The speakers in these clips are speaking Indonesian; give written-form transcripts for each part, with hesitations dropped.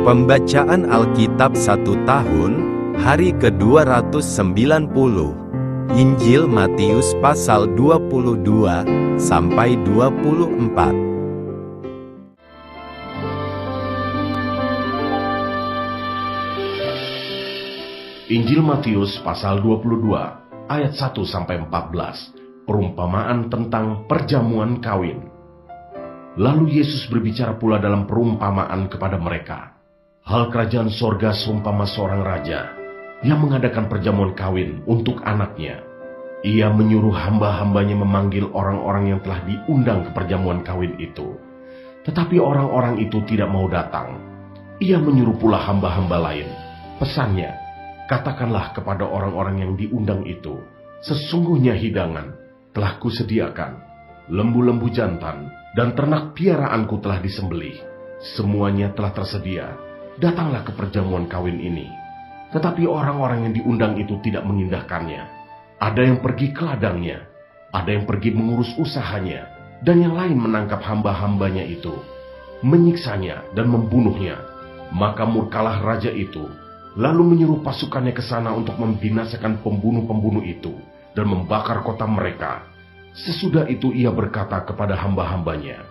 Pembacaan Alkitab 1 tahun, hari ke-290. Injil Matius pasal 22 sampai 24. Injil Matius pasal 22 ayat 1 sampai 14. Perumpamaan tentang perjamuan kawin. Lalu Yesus berbicara pula dalam perumpamaan kepada mereka. Hal kerajaan sorga seumpama seorang raja yang mengadakan perjamuan kawin untuk anaknya. Ia menyuruh hamba-hambanya memanggil orang-orang yang telah diundang ke perjamuan kawin itu. Tetapi orang-orang itu tidak mau datang. Ia menyuruh pula hamba-hamba lain. Pesannya, katakanlah kepada orang-orang yang diundang itu, sesungguhnya hidangan telah kusediakan, lembu-lembu jantan dan ternak piaraanku telah disembelih. Semuanya telah tersedia. Datanglah ke perjamuan kawin ini. Tetapi orang-orang yang diundang itu tidak mengindahkannya. Ada yang pergi ke ladangnya, ada yang pergi mengurus usahanya, dan yang lain menangkap hamba-hambanya itu, menyiksanya dan membunuhnya. Maka murkalah raja itu, lalu menyuruh pasukannya ke sana untuk membinasakan pembunuh-pembunuh itu dan membakar kota mereka. Sesudah itu ia berkata kepada hamba-hambanya,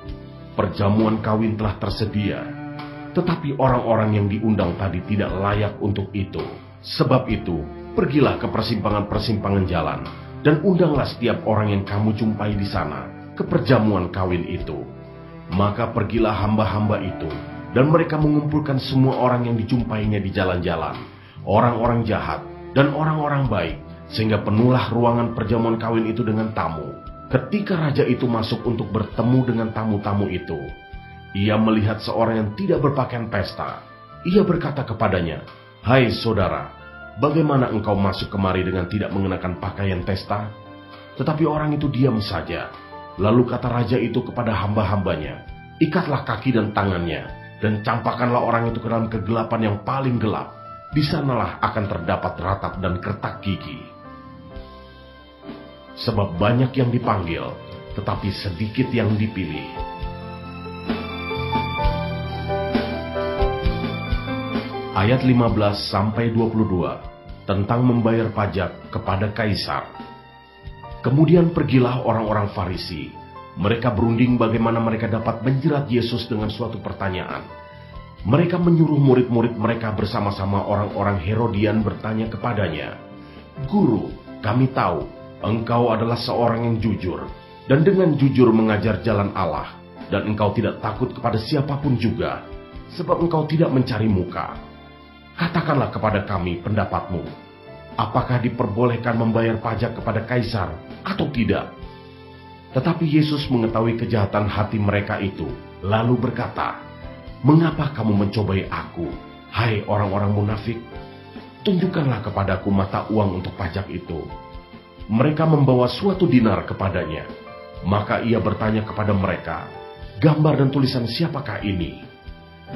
perjamuan kawin telah tersedia, tetapi orang-orang yang diundang tadi tidak layak untuk itu. Sebab itu, pergilah ke persimpangan-persimpangan jalan, dan undanglah setiap orang yang kamu jumpai di sana ke perjamuan kawin itu. Maka pergilah hamba-hamba itu, dan mereka mengumpulkan semua orang yang dijumpainya di jalan-jalan, orang-orang jahat dan orang-orang baik, sehingga penuhlah ruangan perjamuan kawin itu dengan tamu. Ketika raja itu masuk untuk bertemu dengan tamu-tamu itu, ia melihat seorang yang tidak berpakaian pesta. Ia berkata kepadanya, "Hai saudara, bagaimana engkau masuk kemari dengan tidak mengenakan pakaian pesta?" Tetapi orang itu diam saja. Lalu kata raja itu kepada hamba-hambanya, "Ikatlah kaki dan tangannya, dan campakkanlah orang itu ke dalam kegelapan yang paling gelap. Di sanalah akan terdapat ratap dan kertak gigi. Sebab banyak yang dipanggil, tetapi sedikit yang dipilih." Ayat 15 sampai 22 tentang membayar pajak kepada kaisar. Kemudian pergilah orang-orang Farisi. Mereka berunding bagaimana mereka dapat menjerat Yesus dengan suatu pertanyaan. Mereka menyuruh murid-murid mereka bersama-sama orang-orang Herodian bertanya kepadanya, "Guru, kami tahu engkau adalah seorang yang jujur, dan dengan jujur mengajar jalan Allah, dan engkau tidak takut kepada siapapun juga, sebab engkau tidak mencari muka. Katakanlah kepada kami pendapatmu. Apakah diperbolehkan membayar pajak kepada kaisar atau tidak?" Tetapi Yesus mengetahui kejahatan hati mereka itu, lalu berkata, "Mengapa kamu mencobai aku, hai orang-orang munafik? Tunjukkanlah kepadaku mata uang untuk pajak itu." Mereka membawa suatu dinar kepadanya. Maka ia bertanya kepada mereka, "Gambar dan tulisan siapakah ini?"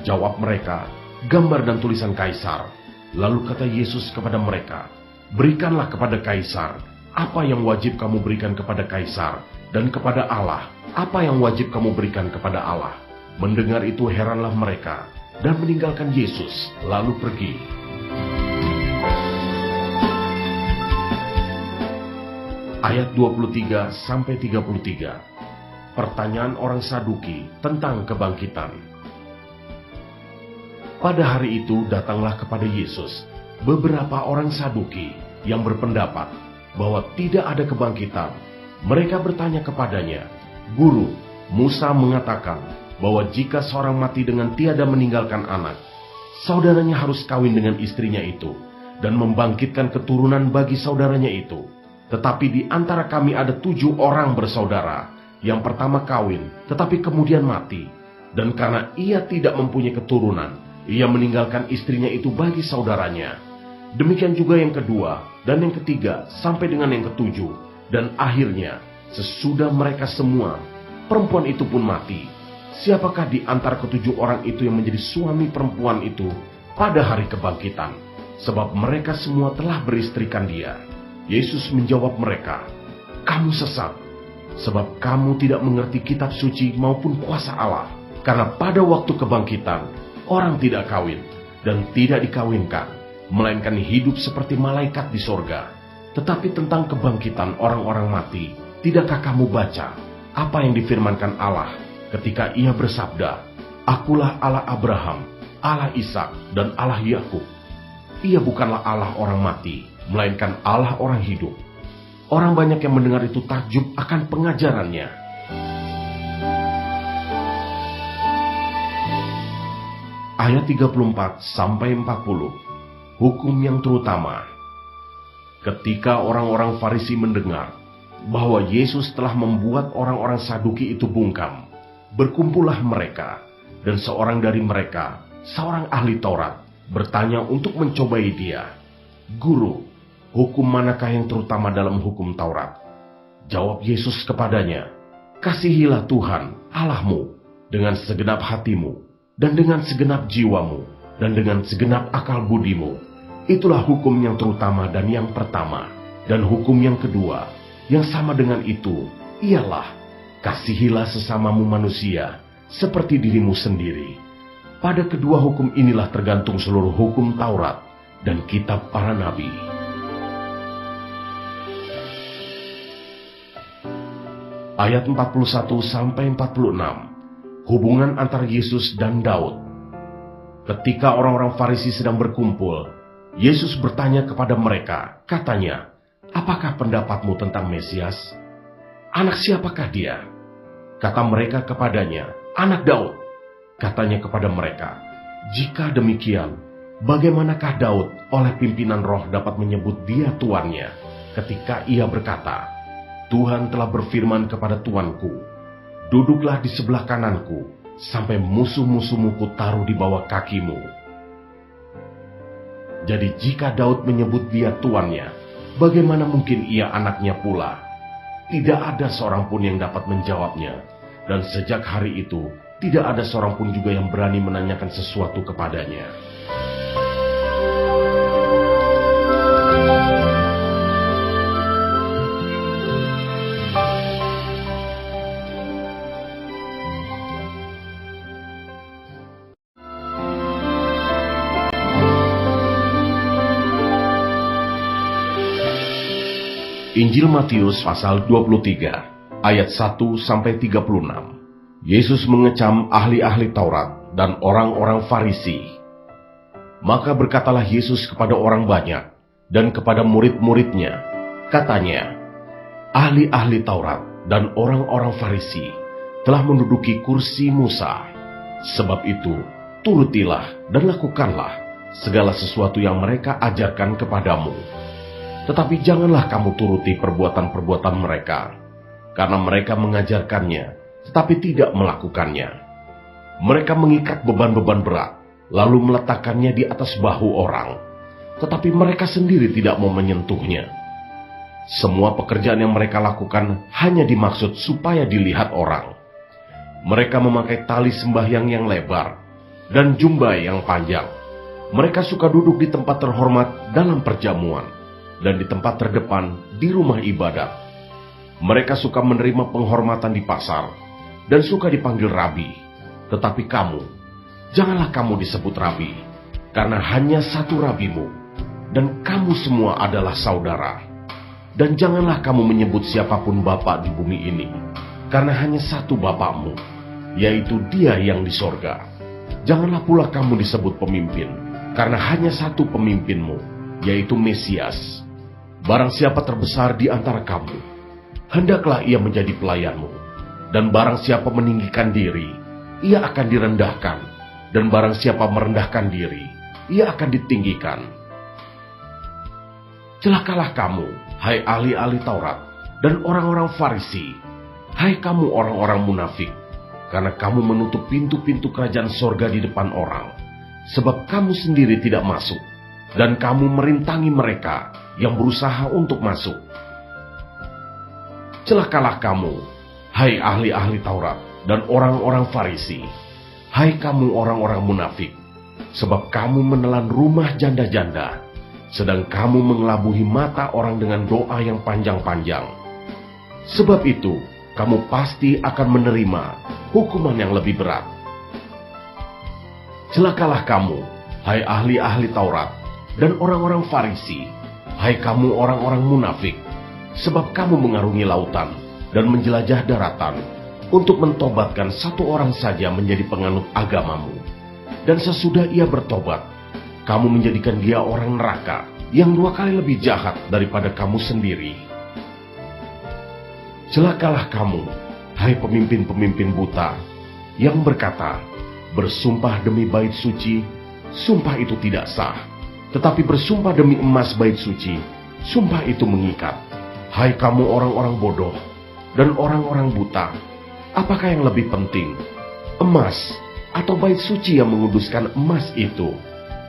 Jawab mereka, "Gambar dan tulisan kaisar." Lalu kata Yesus kepada mereka, "Berikanlah kepada kaisar apa yang wajib kamu berikan kepada kaisar, dan kepada Allah apa yang wajib kamu berikan kepada Allah." Mendengar itu heranlah mereka, dan meninggalkan Yesus lalu pergi. Ayat 23 sampai 33. Pertanyaan orang Saduki tentang kebangkitan. Pada hari itu datanglah kepada Yesus beberapa orang Saduki yang berpendapat bahwa tidak ada kebangkitan. Mereka bertanya kepadanya, "Guru, Musa mengatakan bahwa jika seorang mati dengan tiada meninggalkan anak, saudaranya harus kawin dengan istrinya itu dan membangkitkan keturunan bagi saudaranya itu. Tetapi di antara kami ada 7 orang bersaudara. Yang pertama kawin, tetapi kemudian mati. Dan karena ia tidak mempunyai keturunan, ia meninggalkan istrinya itu bagi saudaranya. Demikian juga yang kedua, dan yang ketiga, sampai dengan yang ketujuh. Dan akhirnya, sesudah mereka semua, perempuan itu pun mati. Siapakah di antara ke-7 orang itu yang menjadi suami perempuan itu pada hari kebangkitan? Sebab mereka semua telah beristrikan dia." Yesus menjawab mereka, "Kamu sesat, sebab kamu tidak mengerti kitab suci maupun kuasa Allah. Karena pada waktu kebangkitan, orang tidak kawin dan tidak dikawinkan, melainkan hidup seperti malaikat di sorga. Tetapi tentang kebangkitan orang-orang mati, tidakkah kamu baca apa yang difirmankan Allah ketika Ia bersabda, "Akulah Allah Abraham, Allah Ishak, dan Allah Yakub." Ia bukanlah Allah orang mati, melainkan Allah orang hidup. Orang banyak yang mendengar itu takjub akan pengajarannya. Ayat 34-40, hukum yang terutama. Ketika orang-orang Farisi mendengar bahwa Yesus telah membuat orang-orang Saduki itu bungkam, berkumpullah mereka, dan seorang dari mereka, seorang ahli Taurat, bertanya untuk mencobai Dia, "Guru, hukum manakah yang terutama dalam hukum Taurat?" Jawab Yesus kepadanya, "Kasihilah Tuhan Allahmu dengan segenap hatimu, dan dengan segenap jiwamu, dan dengan segenap akal budimu. Itulah hukum yang terutama dan yang pertama. Dan hukum yang kedua, yang sama dengan itu, ialah, kasihilah sesamamu manusia, seperti dirimu sendiri." Pada kedua hukum inilah tergantung seluruh hukum Taurat dan kitab para nabi. Ayat 41-46, hubungan antara Yesus dan Daud. Ketika orang-orang Farisi sedang berkumpul, Yesus bertanya kepada mereka, katanya, "Apakah pendapatmu tentang Mesias? Anak siapakah dia?" Kata mereka kepadanya, "Anak Daud." Katanya kepada mereka, "Jika demikian, bagaimanakah Daud oleh pimpinan roh dapat menyebut dia tuannya ketika ia berkata, 'Tuhan telah berfirman kepada Tuanku, duduklah di sebelah kananku, sampai musuh-musuhmu kutaruh di bawah kakimu.'" Jadi jika Daud menyebut dia tuannya, bagaimana mungkin ia anaknya pula? Tidak ada seorang pun yang dapat menjawabnya, dan sejak hari itu, tidak ada seorang pun juga yang berani menanyakan sesuatu kepadanya. Injil Matius pasal 23, ayat 1-36. Yesus mengecam ahli-ahli Taurat dan orang-orang Farisi. Maka berkatalah Yesus kepada orang banyak dan kepada murid-muridnya, katanya, "Ahli-ahli Taurat dan orang-orang Farisi telah menduduki kursi Musa. Sebab itu, turutilah dan lakukanlah segala sesuatu yang mereka ajarkan kepadamu. Tetapi janganlah kamu turuti perbuatan-perbuatan mereka, karena mereka mengajarkannya tetapi tidak melakukannya. Mereka mengikat beban-beban berat, lalu meletakkannya di atas bahu orang, tetapi mereka sendiri tidak mau menyentuhnya. Semua pekerjaan yang mereka lakukan hanya dimaksud supaya dilihat orang. Mereka memakai tali sembahyang yang lebar dan jumbai yang panjang. Mereka suka duduk di tempat terhormat dalam perjamuan dan di tempat terdepan di rumah ibadat. Mereka suka menerima penghormatan di pasar dan suka dipanggil rabi. Tetapi kamu, janganlah kamu disebut rabi, karena hanya satu rabimu, dan kamu semua adalah saudara. Dan janganlah kamu menyebut siapapun bapa di bumi ini, karena hanya satu bapakmu, yaitu Dia yang di sorga. Janganlah pula kamu disebut pemimpin, karena hanya satu pemimpinmu, yaitu Mesias. Barang siapa terbesar di antara kamu, hendaklah ia menjadi pelayanmu. Dan barang siapa meninggikan diri, ia akan direndahkan. Dan barang siapa merendahkan diri, ia akan ditinggikan. Celakalah kamu, hai ahli-ahli Taurat, dan orang-orang Farisi, hai kamu orang-orang munafik, karena kamu menutup pintu-pintu kerajaan sorga di depan orang, sebab kamu sendiri tidak masuk, dan kamu merintangi mereka yang berusaha untuk masuk. Celakalah kamu, hai ahli-ahli Taurat dan orang-orang Farisi, hai kamu orang-orang munafik, sebab kamu menelan rumah janda-janda, sedang kamu mengelabuhi mata orang dengan doa yang panjang-panjang. Sebab itu, kamu pasti akan menerima hukuman yang lebih berat. Celakalah kamu, hai ahli-ahli Taurat, dan orang-orang Farisi, hai kamu orang-orang munafik, sebab kamu mengarungi lautan dan menjelajah daratan untuk mentobatkan satu orang saja menjadi penganut agamamu. Dan sesudah ia bertobat, kamu menjadikan dia orang neraka yang 2 kali lebih jahat daripada kamu sendiri. Celakalah kamu, hai pemimpin-pemimpin buta, yang berkata, bersumpah demi bait suci, sumpah itu tidak sah. Tetapi bersumpah demi emas bait suci, sumpah itu mengikat. Hai kamu orang-orang bodoh dan orang-orang buta, apakah yang lebih penting, emas atau bait suci yang menguduskan emas itu?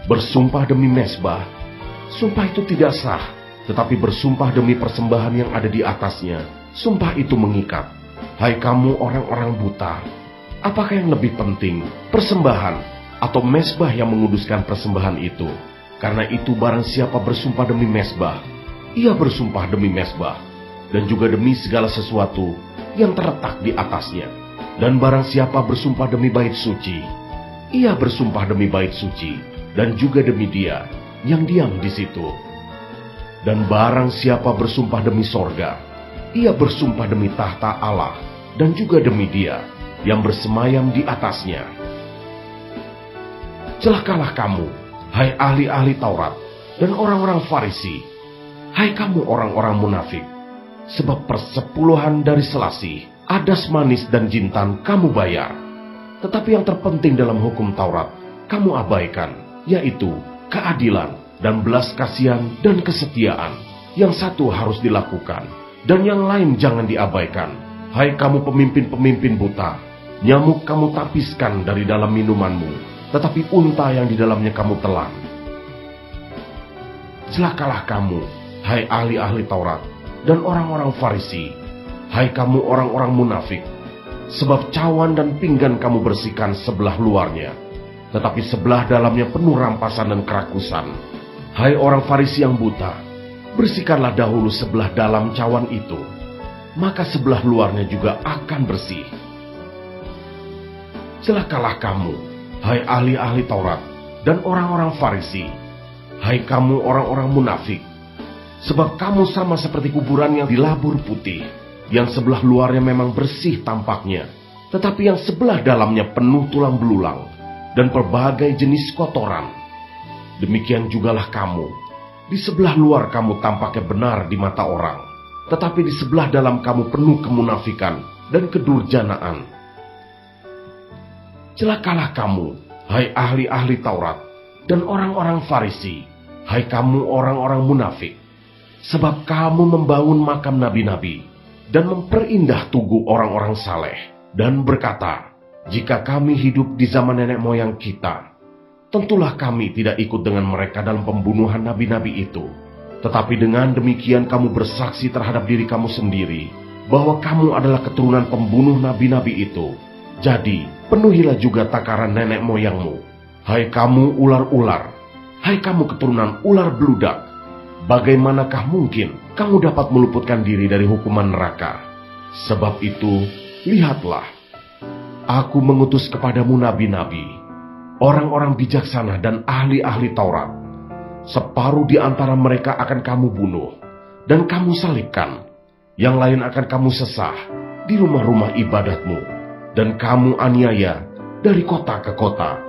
Bersumpah demi mezbah, sumpah itu tidak sah. Tetapi bersumpah demi persembahan yang ada di atasnya, sumpah itu mengikat. Hai kamu orang-orang buta, apakah yang lebih penting, persembahan atau mezbah yang menguduskan persembahan itu? Karena itu barang siapa bersumpah demi mezbah, ia bersumpah demi mezbah, dan juga demi segala sesuatu yang terletak di atasnya. Dan barang siapa bersumpah demi bait suci, ia bersumpah demi bait suci, dan juga demi dia yang diam di situ. Dan barang siapa bersumpah demi sorga, ia bersumpah demi tahta Allah, dan juga demi dia yang bersemayam di atasnya. Celakalah kamu, hai ahli-ahli Taurat dan orang-orang Farisi, hai kamu orang-orang munafik, sebab persepuluhan dari selasih, adas manis dan jintan kamu bayar. Tetapi yang terpenting dalam hukum Taurat kamu abaikan, yaitu keadilan dan belas kasihan dan kesetiaan. Yang satu harus dilakukan, dan yang lain jangan diabaikan. Hai kamu pemimpin-pemimpin buta, nyamuk kamu tapiskan dari dalam minumanmu, tetapi unta yang di dalamnya kamu telan. Celakalah kamu, hai ahli-ahli Taurat dan orang-orang Farisi, hai kamu orang-orang munafik, sebab cawan dan pinggan kamu bersihkan sebelah luarnya, tetapi sebelah dalamnya penuh rampasan dan kerakusan. Hai orang Farisi yang buta, bersihkanlah dahulu sebelah dalam cawan itu, maka sebelah luarnya juga akan bersih. Celakalah kamu, hai ahli-ahli Taurat dan orang-orang Farisi, hai kamu orang-orang munafik, sebab kamu sama seperti kuburan yang dilabur putih, yang sebelah luarnya memang bersih tampaknya, tetapi yang sebelah dalamnya penuh tulang belulang dan berbagai jenis kotoran. Demikian jugalah kamu, di sebelah luar kamu tampaknya benar di mata orang, tetapi di sebelah dalam kamu penuh kemunafikan dan kedurjanaan. Celakalah kamu, hai ahli-ahli Taurat dan orang-orang Farisi, hai kamu orang-orang munafik, sebab kamu membangun makam nabi-nabi dan memperindah tugu orang-orang saleh, dan berkata, jika kami hidup di zaman nenek moyang kita, tentulah kami tidak ikut dengan mereka dalam pembunuhan nabi-nabi itu. Tetapi dengan demikian kamu bersaksi terhadap diri kamu sendiri, bahwa kamu adalah keturunan pembunuh nabi-nabi itu. Jadi, penuhilah juga takaran nenek moyangmu. Hai kamu ular-ular, hai kamu keturunan ular beludak, bagaimanakah mungkin kamu dapat meluputkan diri dari hukuman neraka? Sebab itu, lihatlah, aku mengutus kepadamu nabi-nabi, orang-orang bijaksana dan ahli-ahli Taurat. Separuh di antara mereka akan kamu bunuh dan kamu salibkan, yang lain akan kamu sesah di rumah-rumah ibadatmu, dan kamu aniaya dari kota ke kota,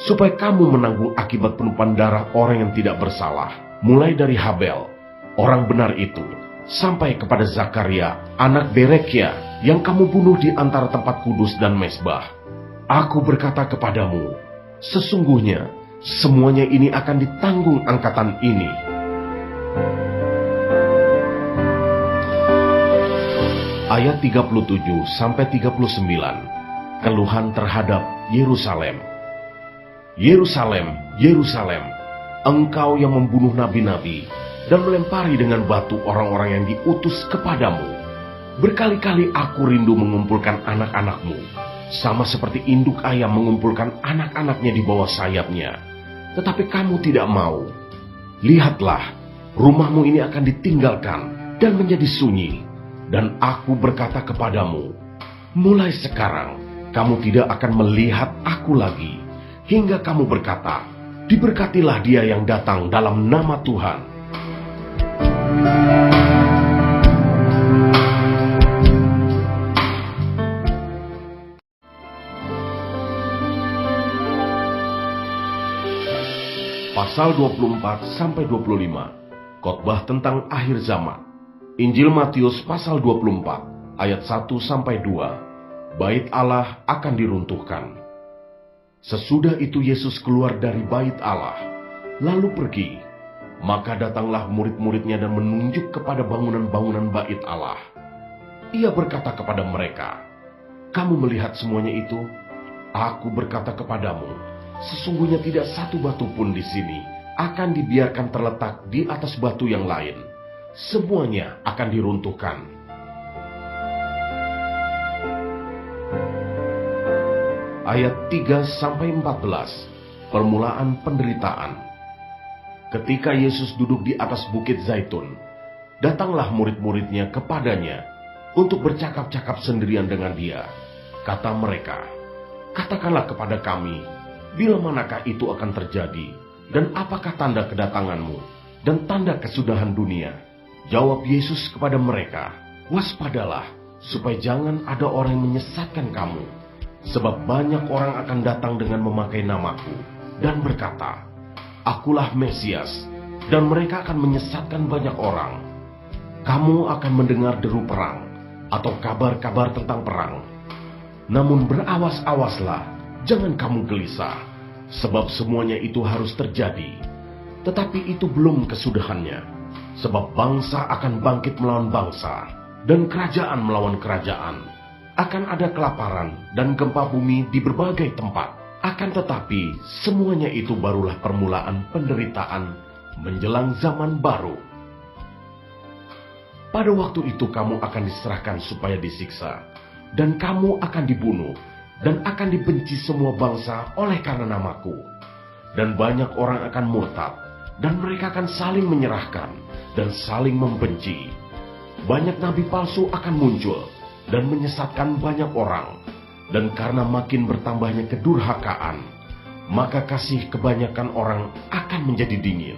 supaya kamu menanggung akibat penumpahan darah orang yang tidak bersalah, mulai dari Habel, orang benar itu, sampai kepada Zakaria, anak Berekia, yang kamu bunuh di antara tempat kudus dan mezbah. Aku berkata kepadamu, sesungguhnya semuanya ini akan ditanggung angkatan ini. Ayat 37-39, keluhan terhadap Yerusalem. Yerusalem, Yerusalem, engkau yang membunuh nabi-nabi dan melempari dengan batu orang-orang yang diutus kepadamu. Berkali-kali aku rindu mengumpulkan anak-anakmu, sama seperti induk ayam mengumpulkan anak-anaknya di bawah sayapnya, tetapi kamu tidak mau. Lihatlah, rumahmu ini akan ditinggalkan dan menjadi sunyi. Dan aku berkata kepadamu, mulai sekarang kamu tidak akan melihat aku lagi, hingga kamu berkata, "Diberkatilah dia yang datang dalam nama Tuhan." Pasal 24-25, khotbah tentang akhir zaman. Injil Matius pasal 24 ayat 1-2. Bait Allah akan diruntuhkan. Sesudah itu Yesus keluar dari bait Allah, lalu pergi. Maka datanglah murid-muridnya dan menunjuk kepada bangunan-bangunan bait Allah. Ia berkata kepada mereka, "Kamu melihat semuanya itu? Aku berkata kepadamu, sesungguhnya tidak satu batu pun di sini akan dibiarkan terletak di atas batu yang lain. Semuanya akan diruntuhkan." Ayat 3-14, permulaan penderitaan. Ketika Yesus duduk di atas bukit Zaitun, datanglah murid-muridnya kepadanya untuk bercakap-cakap sendirian dengan dia. Kata mereka, "Katakanlah kepada kami, bila manakah itu akan terjadi, dan apakah tanda kedatanganmu dan tanda kesudahan dunia?" Jawab Yesus kepada mereka, "Waspadalah, supaya jangan ada orang yang menyesatkan kamu. Sebab banyak orang akan datang dengan memakai namaku, dan berkata, 'Akulah Mesias,' dan mereka akan menyesatkan banyak orang. Kamu akan mendengar deru perang, atau kabar-kabar tentang perang. Namun berawas-awaslah, jangan kamu gelisah, sebab semuanya itu harus terjadi. Tetapi itu belum kesudahannya, sebab bangsa akan bangkit melawan bangsa, dan kerajaan melawan kerajaan. Akan ada kelaparan dan gempa bumi di berbagai tempat. Akan tetapi semuanya itu barulah permulaan penderitaan menjelang zaman baru. Pada waktu itu kamu akan diserahkan supaya disiksa, dan kamu akan dibunuh, dan akan dibenci semua bangsa oleh karena namaku. Dan banyak orang akan murtad, dan mereka akan saling menyerahkan dan saling membenci. Banyak nabi palsu akan muncul dan menyesatkan banyak orang. Dan karena makin bertambahnya kedurhakaan, maka kasih kebanyakan orang akan menjadi dingin.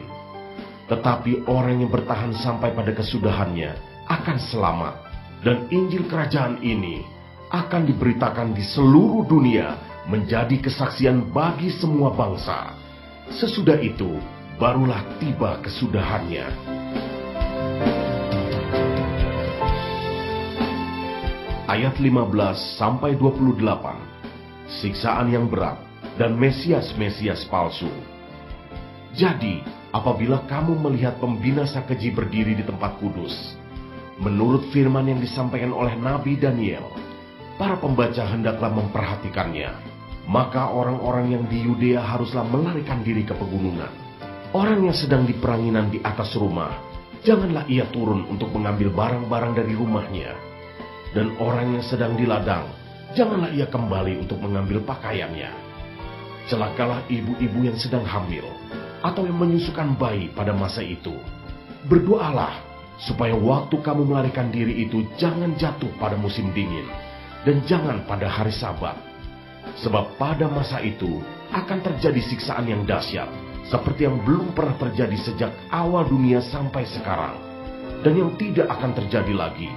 Tetapi orang yang bertahan sampai pada kesudahannya akan selamat. Dan Injil Kerajaan ini akan diberitakan di seluruh dunia menjadi kesaksian bagi semua bangsa. Sesudah itu barulah tiba kesudahannya." Ayat 15-28, siksaan yang berat dan Mesias-Mesias palsu. Jadi, apabila kamu melihat pembinasa keji berdiri di tempat kudus, menurut firman yang disampaikan oleh Nabi Daniel, para pembaca hendaklah memperhatikannya. Maka orang-orang yang di Yudea haruslah melarikan diri ke pegunungan. Orang yang sedang di peranginan di atas rumah, janganlah ia turun untuk mengambil barang-barang dari rumahnya. Dan orang yang sedang di ladang, janganlah ia kembali untuk mengambil pakaiannya. Celakalah ibu-ibu yang sedang hamil, atau yang menyusukan bayi pada masa itu. Berdoalah, supaya waktu kamu melarikan diri itu jangan jatuh pada musim dingin, dan jangan pada hari Sabat. Sebab pada masa itu akan terjadi siksaan yang dahsyat, seperti yang belum pernah terjadi sejak awal dunia sampai sekarang, dan yang tidak akan terjadi lagi.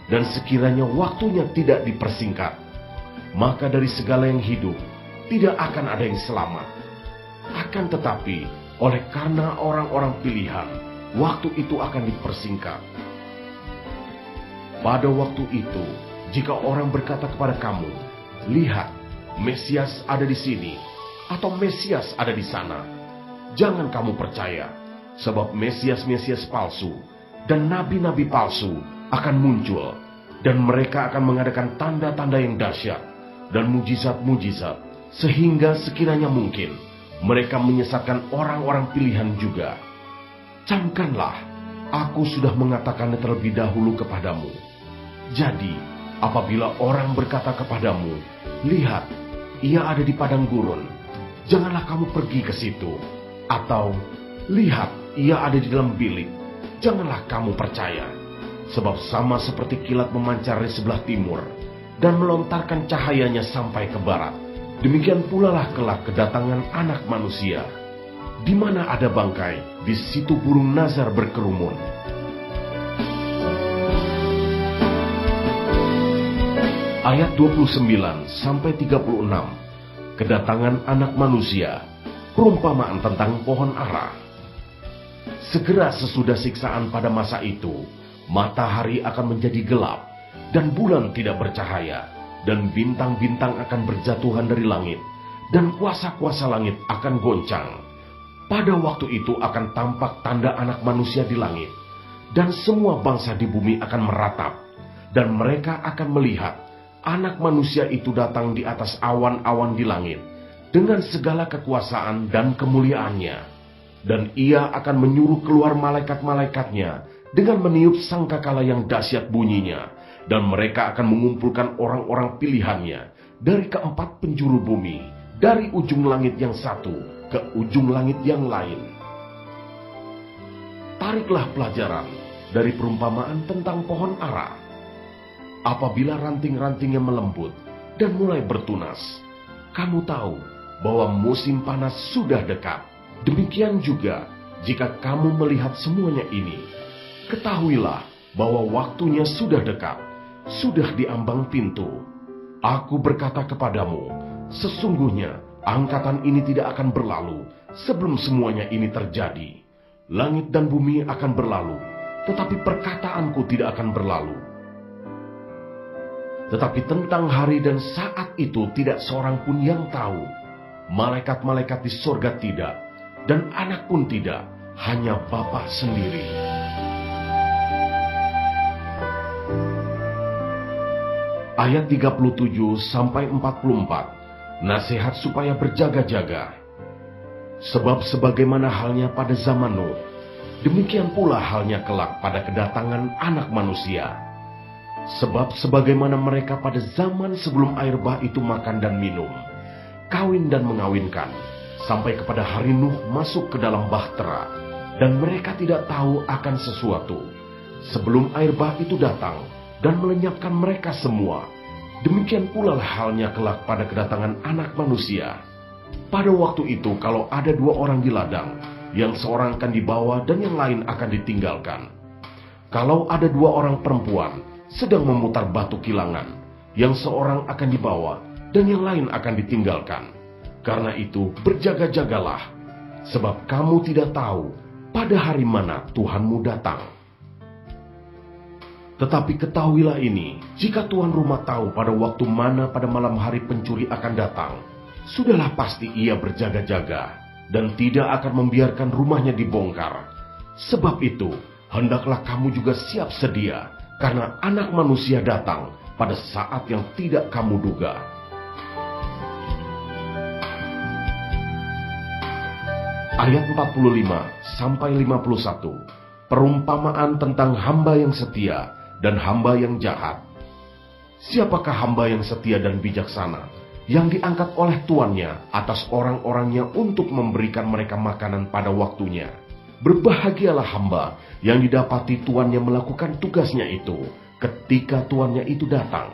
Dan sekiranya waktunya tidak dipersingkat, maka dari segala yang hidup tidak akan ada yang selamat. Akan tetapi, oleh karena orang-orang pilihan, waktu itu akan dipersingkat. Pada waktu itu, jika orang berkata kepada kamu, "Lihat, Mesias ada di sini," atau "Mesias ada di sana," jangan kamu percaya, sebab Mesias-Mesias palsu dan nabi-nabi palsu akan muncul, dan mereka akan mengadakan tanda-tanda yang dahsyat dan mujizat-mujizat, sehingga sekiranya mungkin mereka menyesatkan orang-orang pilihan juga. Camkanlah, aku sudah mengatakannya terlebih dahulu kepadamu. Jadi, apabila orang berkata kepadamu, "Lihat, ia ada di padang gurun," janganlah kamu pergi ke situ. Atau, "Lihat, ia ada di dalam bilik," janganlah kamu percaya. Sebab sama seperti kilat memancar di sebelah timur dan melontarkan cahayanya sampai ke barat, demikian pula lah kelak kedatangan Anak Manusia. Di mana ada bangkai, di situ burung nazar berkerumun. Ayat 29-36. Kedatangan Anak Manusia, perumpamaan tentang pohon ara. Segera sesudah siksaan pada masa itu, matahari akan menjadi gelap, dan bulan tidak bercahaya, dan bintang-bintang akan berjatuhan dari langit, dan kuasa-kuasa langit akan goncang. Pada waktu itu akan tampak tanda Anak Manusia di langit, dan semua bangsa di bumi akan meratap, dan mereka akan melihat Anak Manusia itu datang di atas awan-awan di langit, dengan segala kekuasaan dan kemuliaannya. Dan ia akan menyuruh keluar malaikat-malaikatnya dengan meniup sangkakala yang dahsyat bunyinya, dan mereka akan mengumpulkan orang-orang pilihannya dari keempat penjuru bumi, dari ujung langit yang satu ke ujung langit yang lain. Tariklah pelajaran dari perumpamaan tentang pohon ara. Apabila ranting-rantingnya melembut dan mulai bertunas, kamu tahu bahwa musim panas sudah dekat. Demikian juga, jika kamu melihat semuanya ini, ketahuilah bahwa waktunya sudah dekat, sudah diambang pintu. Aku berkata kepadamu, sesungguhnya angkatan ini tidak akan berlalu sebelum semuanya ini terjadi. Langit dan bumi akan berlalu, tetapi perkataanku tidak akan berlalu. Tetapi tentang hari dan saat itu tidak seorang pun yang tahu. Malaikat-malaikat di sorga tidak, dan Anak pun tidak, hanya Bapa sendiri. Ayat 37-44. Nasihat supaya berjaga-jaga. Sebab sebagaimana halnya pada zaman Nuh, demikian pula halnya kelak pada kedatangan Anak Manusia. Sebab sebagaimana mereka pada zaman sebelum air bah itu makan dan minum, kawin dan mengawinkan, sampai kepada hari Nuh masuk ke dalam bahtera, dan mereka tidak tahu akan sesuatu, sebelum air bah itu datang dan melenyapkan mereka semua. Demikian pula halnya kelak pada kedatangan Anak Manusia. Pada waktu itu, kalau ada dua orang di ladang, yang seorang akan dibawa dan yang lain akan ditinggalkan. Kalau ada dua orang perempuan sedang memutar batu kilangan, yang seorang akan dibawa dan yang lain akan ditinggalkan. Karena itu berjaga-jagalah, sebab kamu tidak tahu pada hari mana Tuhanmu datang. Tetapi ketahuilah ini, jika tuan rumah tahu pada waktu mana pada malam hari pencuri akan datang, sudahlah pasti ia berjaga-jaga, dan tidak akan membiarkan rumahnya dibongkar. Sebab itu, hendaklah kamu juga siap sedia, karena Anak Manusia datang pada saat yang tidak kamu duga. Ayat 45-51. Perumpamaan tentang hamba yang setia dan hamba yang jahat. Siapakah hamba yang setia dan bijaksana, yang diangkat oleh tuannya atas orang-orangnya untuk memberikan mereka makanan pada waktunya? Berbahagialah hamba yang didapati tuannya melakukan tugasnya itu ketika tuannya itu datang.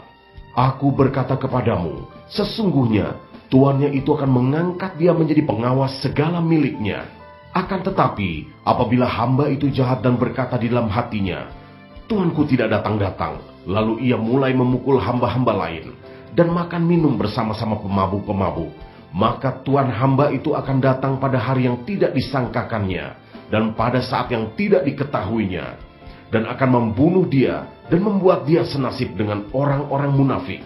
Aku berkata kepadamu, sesungguhnya tuannya itu akan mengangkat dia menjadi pengawas segala miliknya. Akan tetapi, apabila hamba itu jahat dan berkata di dalam hatinya, Tuanku tidak datang-datang, lalu ia mulai memukul hamba-hamba lain, dan makan minum bersama-sama pemabuk-pemabuk, maka tuan hamba itu akan datang pada hari yang tidak disangkakannya, dan pada saat yang tidak diketahuinya, dan akan membunuh dia, dan membuat dia senasib dengan orang-orang munafik.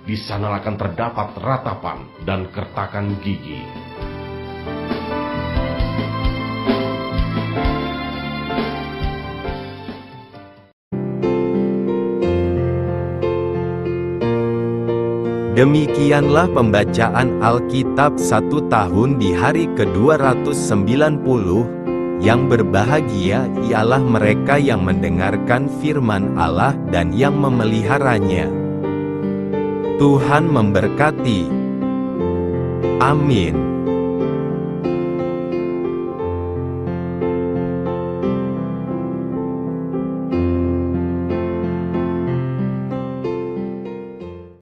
Di sana akan terdapat ratapan dan kertakan gigi. Demikianlah pembacaan Alkitab 1 tahun di hari ke-290. Yang berbahagia ialah mereka yang mendengarkan firman Allah dan yang memeliharanya. Tuhan memberkati. Amin.